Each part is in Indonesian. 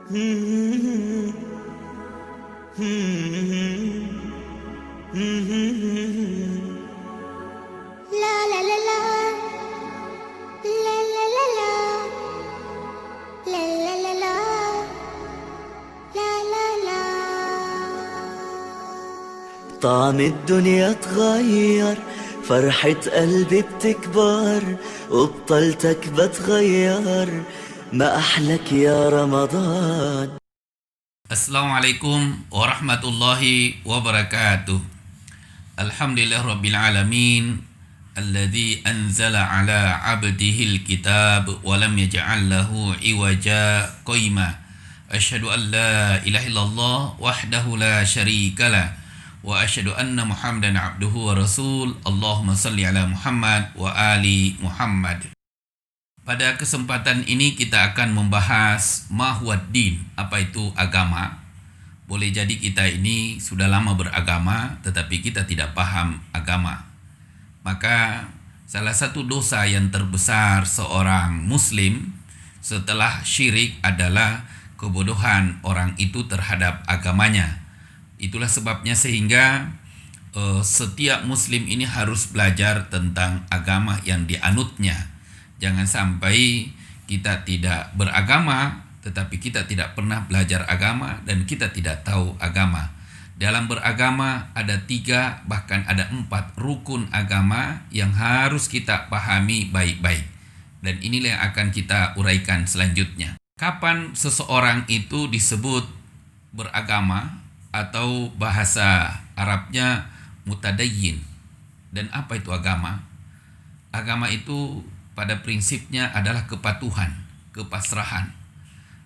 La la la la, la la la la, la la la la, la la la. طعم الدنيا اتغير، فرحة قلبي بتكبر، وبطلتك بتغير، ما أحلك يا رمضان. Assalamualaikum warahmatullahi wabarakatuh. Alhamdulillahirabbil alamin alladzi anzala ala 'abdihil kitab wa lam yaj'al lahu iwaja qaima. Asyhadu an la ilaha illallah wahdahu la syarikalah wa asyhadu anna Muhammadan 'abduhu wa rasul. Allahumma shalli ala Muhammad wa ali Muhammad. Pada kesempatan ini kita akan membahas mahwaddin, apa itu agama. Boleh jadi kita ini sudah lama beragama tetapi kita tidak paham agama. Maka salah satu dosa yang terbesar seorang muslim setelah syirik adalah kebodohan orang itu terhadap agamanya. Itulah sebabnya sehingga setiap muslim ini harus belajar tentang agama yang dianutnya. Jangan sampai kita tidak beragama tetapi kita tidak pernah belajar agama dan kita tidak tahu agama. Dalam beragama ada 3 bahkan ada 4 rukun agama yang harus kita pahami baik-baik. Dan inilah yang akan kita uraikan selanjutnya. Kapan seseorang itu disebut beragama atau bahasa Arabnya mutadayyin? Dan apa itu agama? Agama itu pada prinsipnya adalah kepatuhan, kepasrahan.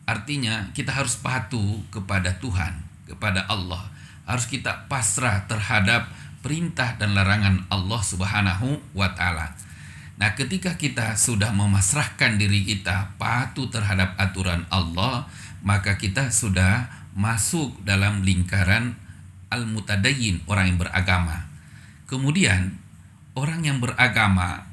Artinya kita harus patuh kepada Tuhan, kepada Allah. Harus kita pasrah terhadap perintah dan larangan Allah Subhanahu wa ta'ala. Nah, ketika kita sudah memasrahkan diri kita patuh terhadap aturan Allah, maka kita sudah masuk dalam lingkaran al-mutadayyin, orang yang beragama. Kemudian orang yang beragama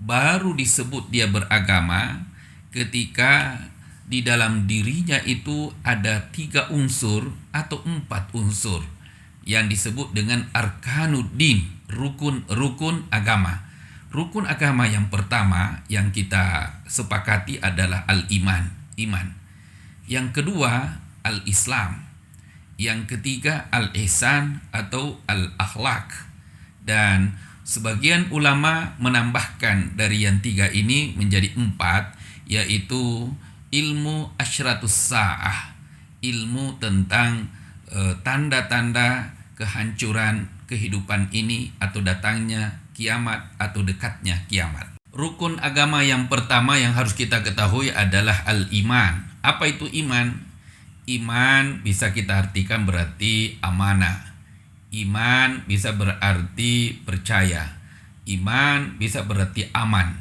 baru disebut dia beragama ketika di dalam dirinya itu ada 3 unsur atau 4 unsur yang disebut dengan arkanuddin, rukun agama. Rukun agama yang pertama yang kita sepakati adalah al-iman, iman. Yang kedua al-islam. Yang ketiga al-ihsan atau al-akhlak. Dan sebagian ulama menambahkan dari yang 3 ini menjadi 4, yaitu ilmu asyratus sa'ah, ilmu tentang tanda-tanda kehancuran kehidupan ini atau datangnya kiamat atau dekatnya kiamat. Rukun agama yang pertama yang harus kita ketahui adalah al-iman. Apa itu iman? Iman bisa kita artikan berarti amanah. Iman bisa berarti percaya. Iman bisa berarti aman.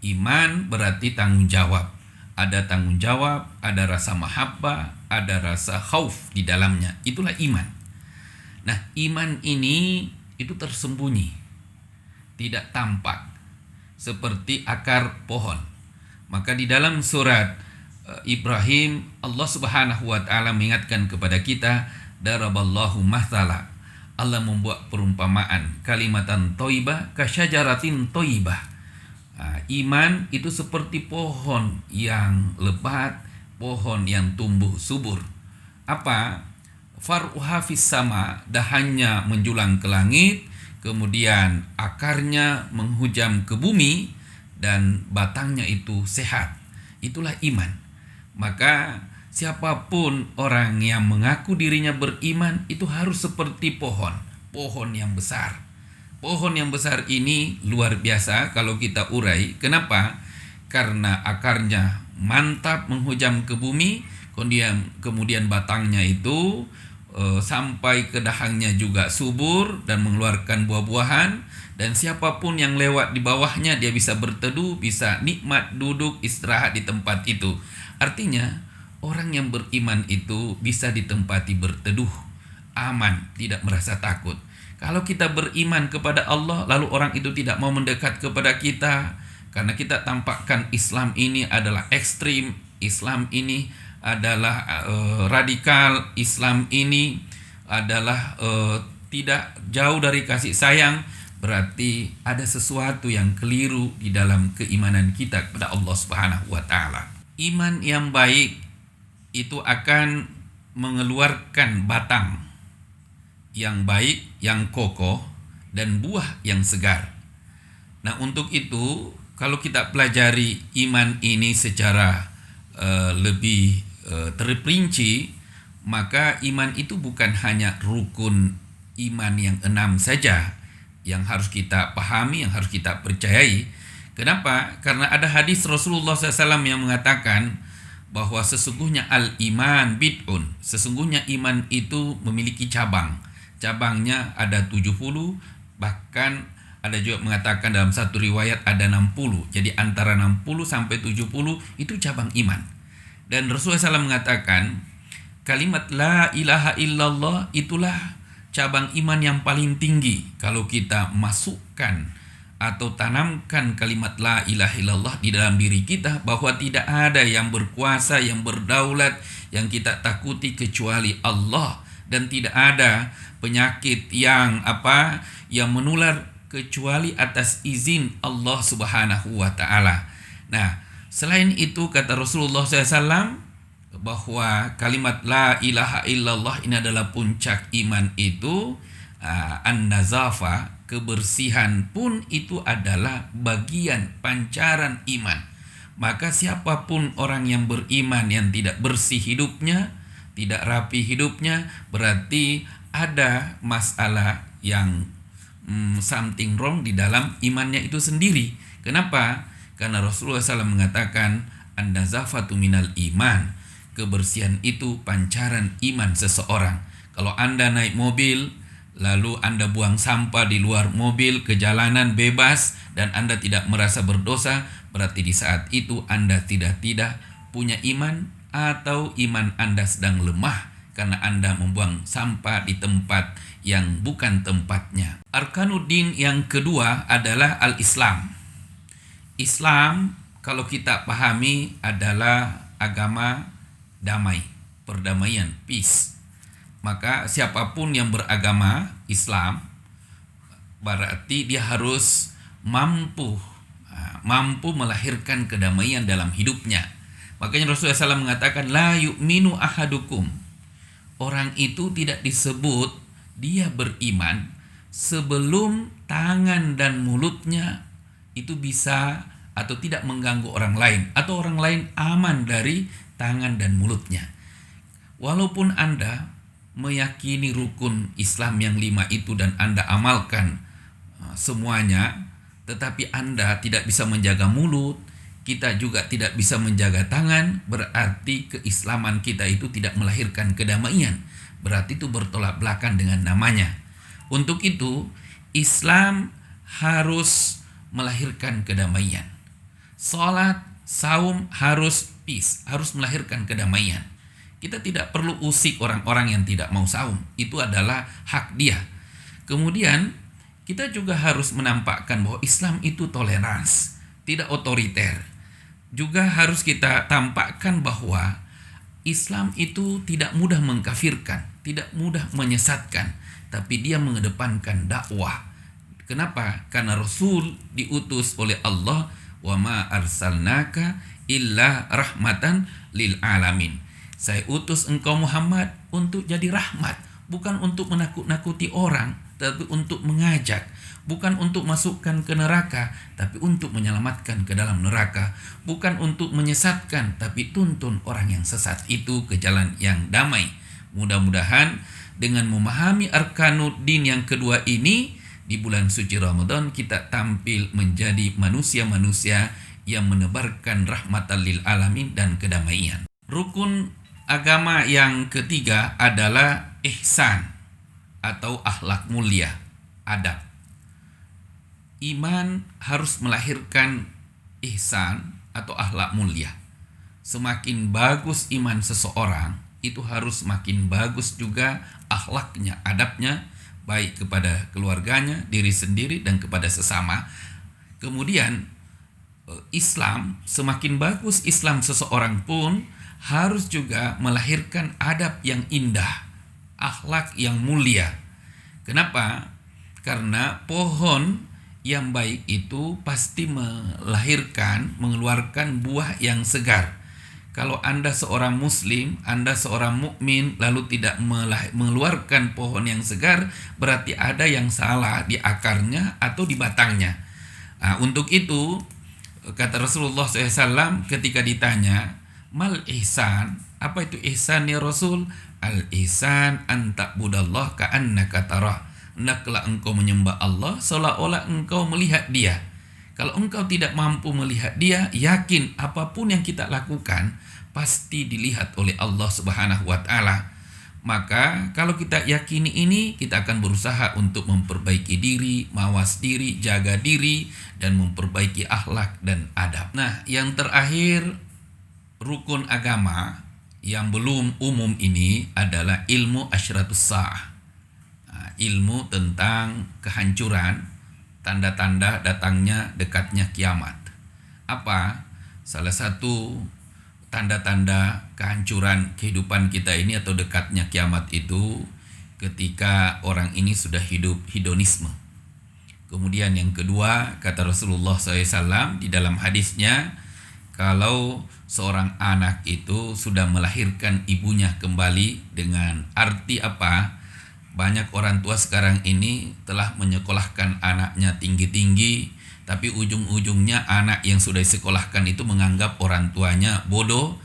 Iman berarti tanggung jawab. Ada tanggung jawab, ada rasa mahabbah, ada rasa khauf di dalamnya. Itulah iman. Nah, iman ini itu tersembunyi, tidak tampak, seperti akar pohon. Maka di dalam surat Ibrahim, Allah Subhanahu wa ta'ala mengingatkan kepada kita, daraballahu mathala. Allah membuat perumpamaan, kalimatan thayyibah kasyajaratin thayyibah. Iman itu seperti pohon yang lebat, pohon yang tumbuh subur. Apa? Far'uha fis sama, dahannya menjulang ke langit, kemudian akarnya menghujam ke bumi, dan batangnya itu sehat. Itulah iman. Maka siapapun orang yang mengaku dirinya beriman itu harus seperti pohon yang besar. Pohon yang besar ini luar biasa kalau kita urai. Kenapa? Karena akarnya mantap menghujam ke bumi, kemudian batangnya itu sampai ke dahannya juga subur dan mengeluarkan buah-buahan, dan siapapun yang lewat di bawahnya dia bisa berteduh, bisa nikmat duduk istirahat di tempat itu. Artinya orang yang beriman itu bisa ditempati berteduh, aman, tidak merasa takut. Kalau kita beriman kepada Allah lalu orang itu tidak mau mendekat kepada kita karena kita tampakkan Islam ini adalah ekstrim, Islam ini adalah radikal, Islam ini adalah tidak jauh dari kasih sayang, berarti ada sesuatu yang keliru di dalam keimanan kita kepada Allah Subhanahu wa taala. Iman yang baik itu akan mengeluarkan batang yang baik, yang kokoh, dan buah yang segar. Nah, untuk itu kalau kita pelajari iman ini secara lebih terperinci, maka iman itu bukan hanya rukun iman yang 6 saja yang harus kita pahami, yang harus kita percayai. Kenapa? Karena ada hadis Rasulullah SAW yang mengatakan bahwa sesungguhnya al-iman bid'un, sesungguhnya iman itu memiliki cabang. Cabangnya ada 70, bahkan ada juga mengatakan dalam satu riwayat ada 60. Jadi antara 60 sampai 70 itu cabang iman. Dan Rasulullah SAW mengatakan kalimat la ilaha illallah itulah cabang iman yang paling tinggi. Kalau kita masukkan atau tanamkan kalimat la ilaha illallah di dalam diri kita, bahwa tidak ada yang berkuasa, yang berdaulat, yang kita takuti kecuali Allah, dan tidak ada penyakit yang menular kecuali atas izin Allah Subhanahu wa taala. Nah, selain itu kata Rasulullah SAW bahwa kalimat la ilaha illallah ini adalah puncak iman itu, an-nazafa, kebersihan pun itu adalah bagian pancaran iman. Maka siapapun orang yang beriman yang tidak bersih hidupnya, tidak rapi hidupnya, berarti ada masalah yang something wrong di dalam imannya itu sendiri. Kenapa? Karena Rasulullah SAW mengatakan an-nazafatu minal iman, kebersihan itu pancaran iman seseorang. Kalau Anda naik mobil, lalu Anda buang sampah di luar mobil ke jalanan bebas, dan Anda tidak merasa berdosa, berarti di saat itu Anda tidak punya iman, atau iman Anda sedang lemah karena Anda membuang sampah di tempat yang bukan tempatnya. Arkanuddin yang kedua adalah al-Islam. Islam kalau kita pahami adalah agama damai, perdamaian, peace. Maka siapapun yang beragama Islam berarti dia harus mampu melahirkan kedamaian dalam hidupnya. Makanya Rasulullah SAW mengatakan la yu'minu ahadukum, orang itu tidak disebut dia beriman sebelum tangan dan mulutnya itu bisa atau tidak mengganggu orang lain, atau orang lain aman dari tangan dan mulutnya. Walaupun Anda meyakini rukun Islam yang 5 itu dan Anda amalkan semuanya, tetapi Anda tidak bisa menjaga mulut, kita juga tidak bisa menjaga tangan, berarti keislaman kita itu tidak melahirkan kedamaian. Berarti itu bertolak belakang dengan namanya. Untuk itu, Islam harus melahirkan kedamaian. Salat, saum harus peace, harus melahirkan kedamaian. Kita tidak perlu usik orang-orang yang tidak mau saum. Itu adalah hak dia. Kemudian, kita juga harus menampakkan bahwa Islam itu toleransi, tidak otoriter. Juga harus kita tampakkan bahwa Islam itu tidak mudah mengkafirkan, tidak mudah menyesatkan, tapi dia mengedepankan dakwah. Kenapa? Karena Rasul diutus oleh Allah, wa ma arsalnaka illa rahmatan lil alamin. Saya utus engkau Muhammad untuk jadi rahmat, bukan untuk menakut-nakuti orang, tapi untuk mengajak, bukan untuk masukkan ke neraka, tapi untuk menyelamatkan ke dalam neraka, bukan untuk menyesatkan, tapi tuntun orang yang sesat itu ke jalan yang damai. Mudah-mudahan dengan memahami arkanuddin yang kedua ini, di bulan suci Ramadan kita tampil menjadi manusia-manusia yang menebarkan rahmatan lil alamin dan kedamaian. Rukun agama yang ketiga adalah ihsan atau akhlak mulia, adab. Iman harus melahirkan ihsan atau akhlak mulia. Semakin bagus iman seseorang, itu harus makin bagus juga akhlaknya, adabnya, baik kepada keluarganya, diri sendiri, dan kepada sesama. Kemudian Islam, semakin bagus Islam seseorang pun, harus juga melahirkan adab yang indah, akhlak yang mulia. Kenapa? Karena pohon yang baik itu pasti mengeluarkan buah yang segar. Kalau Anda seorang muslim, Anda seorang mukmin lalu tidak mengeluarkan pohon yang segar, berarti ada yang salah di akarnya atau di batangnya. Nah, untuk itu kata Rasulullah SAW ketika ditanya, mal ihsan, apa itu ihsan ya Rasul? Al ihsan an ta'budallah ka'annaka tarah. Hendaklah engkau menyembah Allah seolah-olah engkau melihat Dia. Kalau engkau tidak mampu melihat Dia, yakin apapun yang kita lakukan pasti dilihat oleh Allah Subhanahu wa taala. Maka kalau kita yakini ini, kita akan berusaha untuk memperbaiki diri, mawas diri, jaga diri, dan memperbaiki akhlak dan adab. Nah, yang terakhir, rukun agama yang belum umum ini adalah ilmu asyratus sa'ah. Nah, ilmu tentang kehancuran, tanda-tanda datangnya dekatnya kiamat. Apa? Salah satu tanda-tanda kehancuran kehidupan kita ini atau dekatnya kiamat itu ketika orang ini sudah hidup hedonisme. Kemudian yang kedua, kata Rasulullah SAW di dalam hadisnya, kalau seorang anak itu sudah melahirkan ibunya kembali, dengan arti apa? Banyak orang tua sekarang ini telah menyekolahkan anaknya tinggi-tinggi, tapi ujung-ujungnya anak yang sudah disekolahkan itu menganggap orang tuanya bodoh,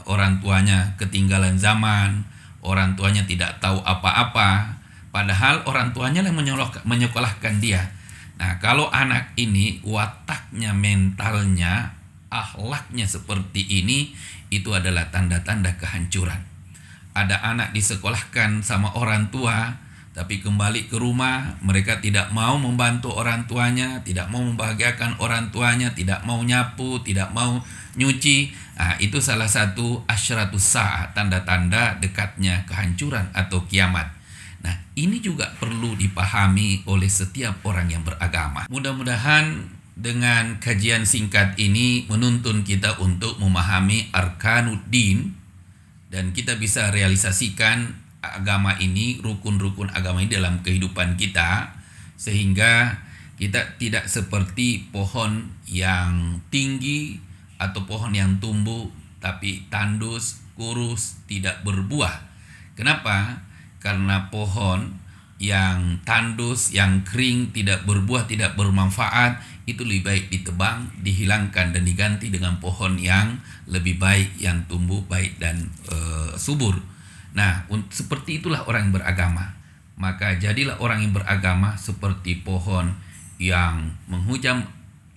orang tuanya ketinggalan zaman, orang tuanya tidak tahu apa-apa, padahal orang tuanya yang menyekolahkan dia. Nah, kalau anak ini wataknya, mentalnya, akhlaknya seperti ini, itu adalah tanda-tanda kehancuran. Ada anak disekolahkan sama orang tua, tapi kembali ke rumah mereka tidak mau membantu orang tuanya, tidak mau membahagiakan orang tuanya, tidak mau nyapu, tidak mau nyuci. Nah, itu salah satu asyratus sa'ah, tanda-tanda dekatnya kehancuran atau kiamat. Nah, ini juga perlu dipahami oleh setiap orang yang beragama. Mudah-mudahan dengan kajian singkat ini menuntun kita untuk memahami arkanuddin, dan kita bisa realisasikan agama ini, rukun-rukun agama ini dalam kehidupan kita, sehingga kita tidak seperti pohon yang tinggi atau pohon yang tumbuh tapi tandus, kurus, tidak berbuah. Kenapa? Karena pohon yang tandus, yang kering, tidak berbuah, tidak bermanfaat, itu lebih baik ditebang, dihilangkan, dan diganti dengan pohon yang lebih baik, yang tumbuh baik dan subur. Nah, seperti itulah orang yang beragama. Maka jadilah orang yang beragama seperti pohon yang menghujam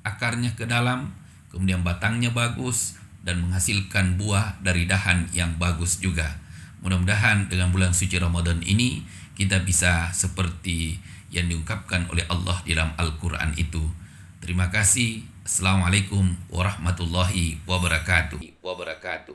akarnya ke dalam, kemudian batangnya bagus, dan menghasilkan buah dari dahan yang bagus juga. Mudah-mudahan dengan bulan suci Ramadan ini kita bisa seperti yang diungkapkan oleh Allah di dalam Al-Quran itu. Terima kasih. Assalamualaikum warahmatullahi wabarakatuh.